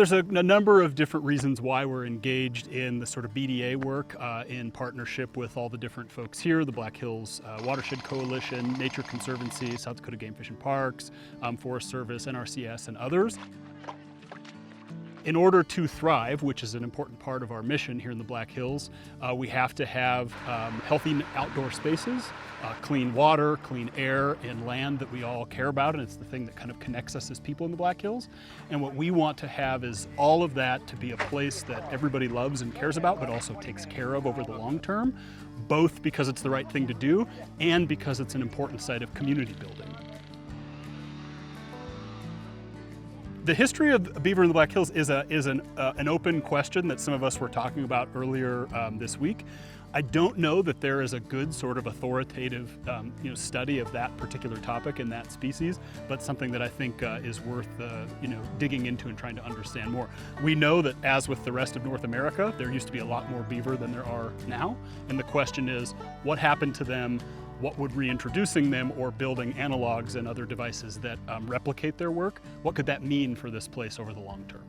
there's a number of different reasons why we're engaged in the sort of BDA work in partnership with all the different folks here, the Black Hills Watershed Coalition, Nature Conservancy, South Dakota Game Fish and Parks, Forest Service, NRCS, and others. In order to thrive, which is an important part of our mission here in the Black Hills, we have to have healthy outdoor spaces, clean water, clean air, and land that we all care about, and it's the thing that kind of connects us as people in the Black Hills. And what we want to have is all of that to be a place that everybody loves and cares about, but also takes care of over the long term, both because it's the right thing to do and because it's an important site of community building. The history of beaver in the Black Hills is an open question that some of us were talking about earlier this week. I don't know that there is a good sort of authoritative study of that particular topic and that species, but something that I think is worth digging into and trying to understand more. We know that, as with the rest of North America, there used to be a lot more beaver than there are now, and the question is, what happened to them? What would reintroducing them or building analogs and other devices that replicate their work, what could that mean for this place over the long term?